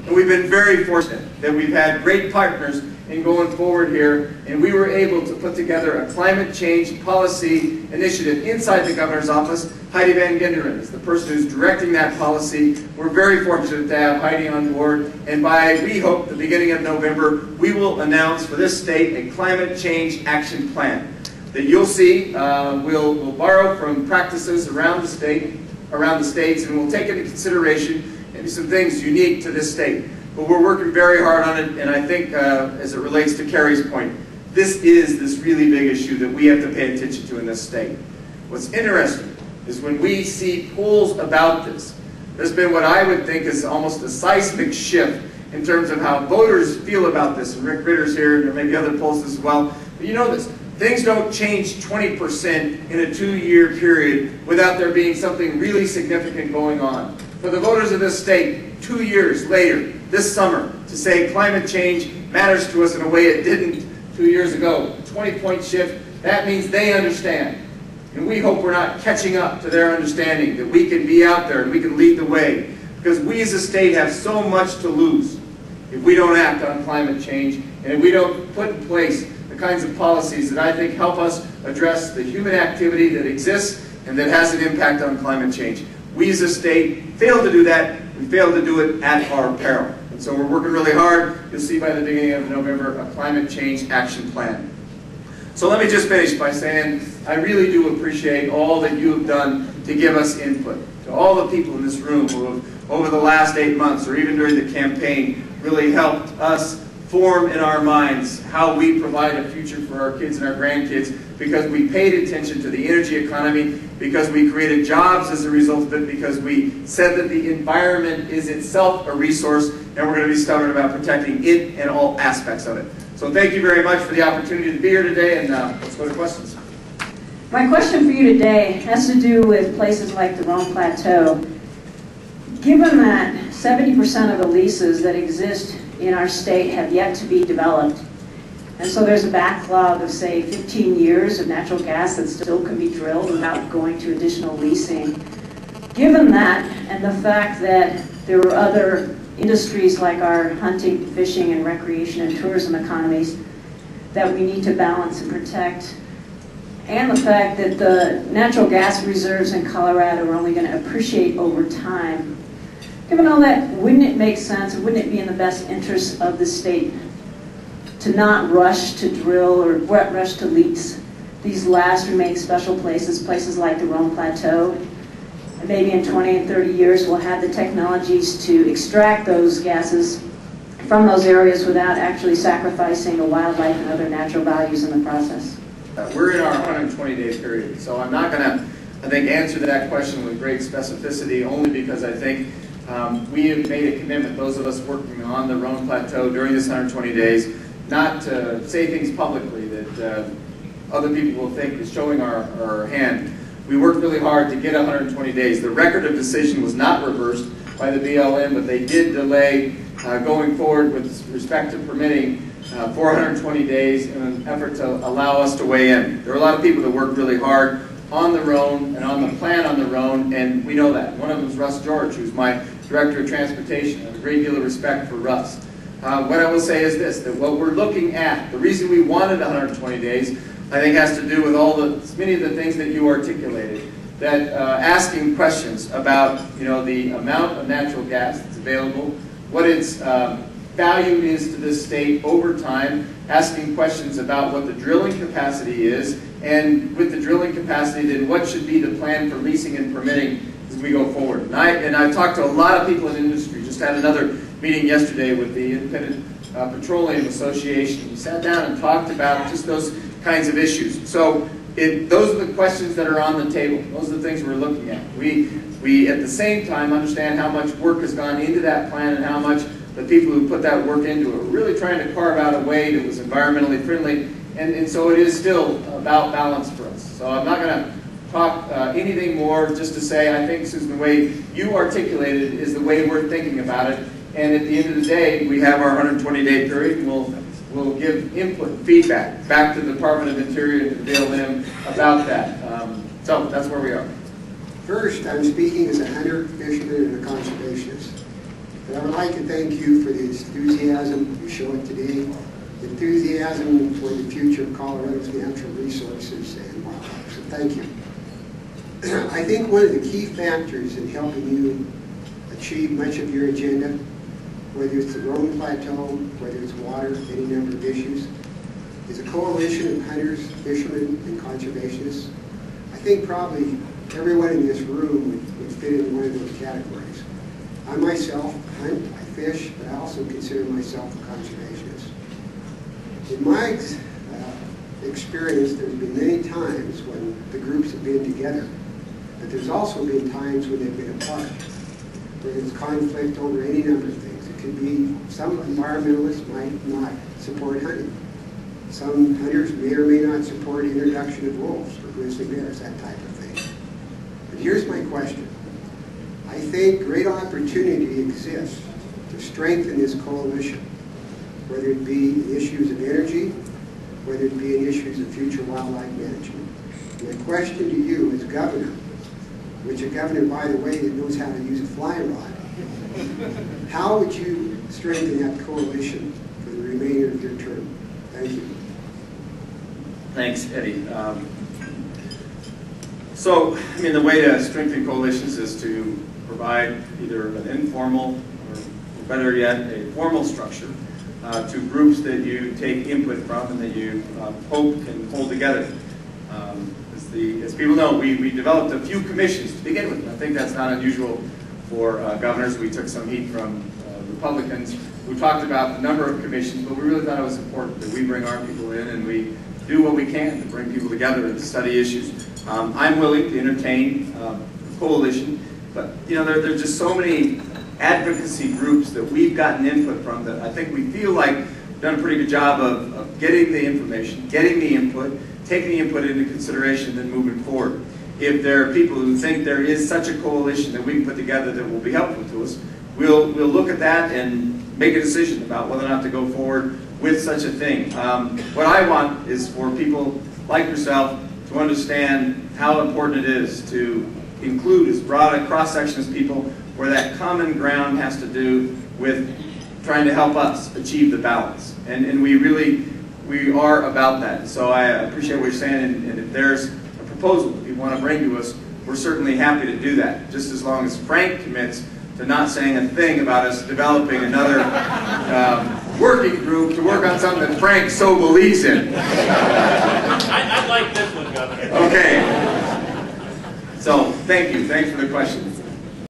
And we've been very fortunate that we've had great partners in going forward here, and we were able to put together a climate change policy initiative inside the governor's office. Heidi Van Genderen is the person who's directing that policy. We're very fortunate to have Heidi on board, and by, we hope, the beginning of November, we will announce for this state a climate change action plan that you'll see. We'll borrow from practices around the states, and we'll take into consideration maybe some things unique to this state. But we're working very hard on it, and I think as it relates to Carrie's point, this is this really big issue that we have to pay attention to in this state. What's interesting is when we see polls about this, there's been what I would think is almost a seismic shift in terms of how voters feel about this. And Rick Ritter's here, and there may be other polls as well. But you know this, things don't change 20% in a 2-year period without there being something really significant going on. For the voters of this state, 2 years later, this summer, to say climate change matters to us in a way it didn't 2 years ago, 20-point shift, that means they understand. And we hope we're not catching up to their understanding, that we can be out there and we can lead the way. Because we as a state have so much to lose if we don't act on climate change and if we don't put in place the kinds of policies that I think help us address the human activity that exists and that has an impact on climate change. We as a state fail to do that. We fail to do it at our peril. And so we're working really hard. You'll see by the beginning of November a climate change action plan. So let me just finish by saying I really do appreciate all that you have done to give us input. To all the people in this room who have, over the last 8 months or even during the campaign, really helped us form in our minds how we provide a future for our kids and our grandkids, because we paid attention to the energy economy, because we created jobs as a result of it, because we said that the environment is itself a resource, and we're going to be stubborn about protecting it and all aspects of it. So thank you very much for the opportunity to be here today, and let's go to questions. My question for you today has to do with places like the Rome Plateau. Given that 70% of the leases that exist in our state have yet to be developed, and so there's a backlog of, say, 15 years of natural gas that still can be drilled without going to additional leasing. Given that, and the fact that there are other industries like our hunting, fishing, and recreation and tourism economies that we need to balance and protect, and the fact that the natural gas reserves in Colorado are only going to appreciate over time, given all that, wouldn't it make sense, and wouldn't it be in the best interest of the state to not rush to drill or rush to lease these last remaining special places, places like the Rome Plateau? And maybe in 20 and 30 years we'll have the technologies to extract those gases from those areas without actually sacrificing the wildlife and other natural values in the process. We're in our 120-day period, so I'm not going to, I think, answer that question with great specificity, only because I think we have made a commitment, those of us working on the Rome Plateau during this 120 days, not to say things publicly that other people will think is showing our hand. We worked really hard to get 120 days. The record of decision was not reversed by the BLM, but they did delay going forward with respect to permitting for 120 days in an effort to allow us to weigh in. There are a lot of people that worked really hard on the Rhone and on the plan on the Rhone, and we know that. One of them is Russ George, who's my Director of Transportation. I have a great deal of respect for Russ. What I will say is this, that what we're looking at, the reason we wanted 120 days, I think has to do with many of the things that you articulated. That asking questions about, the amount of natural gas that's available, what its value is to this state over time, asking questions about what the drilling capacity is, and with the drilling capacity, then what should be the plan for leasing and permitting as we go forward. And I've talked to a lot of people in industry. Just had another meeting yesterday with the Independent Petroleum Association. We sat down and talked about just those kinds of issues. So those are the questions that are on the table. Those are the things we're looking at. We at the same time understand how much work has gone into that plan and how much the people who put that work into it are really trying to carve out a way that was environmentally friendly. And so it is still about balance for us. So I'm not going to talk anything more, just to say I think, Susan, the way you articulated it is the way we're thinking about it. And at the end of the day, we have our 120-day period, and we'll give input and feedback back to the Department of Interior and to BLM about that. So that's where we are. First, I'm speaking as a hunter, fisherman, and a conservationist. But I would like to thank you for the enthusiasm you showed today, the enthusiasm for the future of Colorado's natural resources and wildlife. So thank you. I think one of the key factors in helping you achieve much of your agenda, whether it's the Rome Plateau, whether it's water, any number of issues, is a coalition of hunters, fishermen, and conservationists. I think probably everyone in this room would fit in one of those categories. I myself hunt, I fish, but I also consider myself a conservationist. In my experience, there's been many times when the groups have been together, but there's also been times when they've been apart, where there's conflict over any number of things. It could be some environmentalists might not support hunting. Some hunters may or may not support introduction of wolves or grizzly bears, that type of thing. But here's my question. I think great opportunity exists to strengthen this coalition, whether it be in issues of energy, whether it be in issues of future wildlife management. My question to you as governor, which a governor, by the way, that knows how to use a fly rod, how would you strengthen that coalition for the remainder of your term? Thank you. Thanks, Eddie. So, I mean, the way to strengthen coalitions is to provide either an informal or better yet, a formal structure to groups that you take input from and that you hope can hold together. As people know, we developed a few commissions to begin with. I think that's not unusual for governors. We took some heat from Republicans who talked about the number of commissions, but we really thought it was important that we bring our people in and we do what we can to bring people together and to study issues. I'm willing to entertain a coalition, but you know, there are just so many advocacy groups that we've gotten input from that I think we feel like we've done a pretty good job of getting the information, getting the input, taking the input into consideration, and then moving forward. If there are people who think there is such a coalition that we can put together that will be helpful to us, we'll look at that and make a decision about whether or not to go forward with such a thing. What I want is for people like yourself to understand how important it is to include as broad a cross-section as people where that common ground has to do with trying to help us achieve the balance. And we are about that. So I appreciate what you're saying, and if there's a proposal that you want to bring to us, we're certainly happy to do that, just as long as Frank commits to not saying a thing about us developing another working group to work on something that Frank so believes in. I like this one, Governor. Okay. So, thank you. Thanks for the question.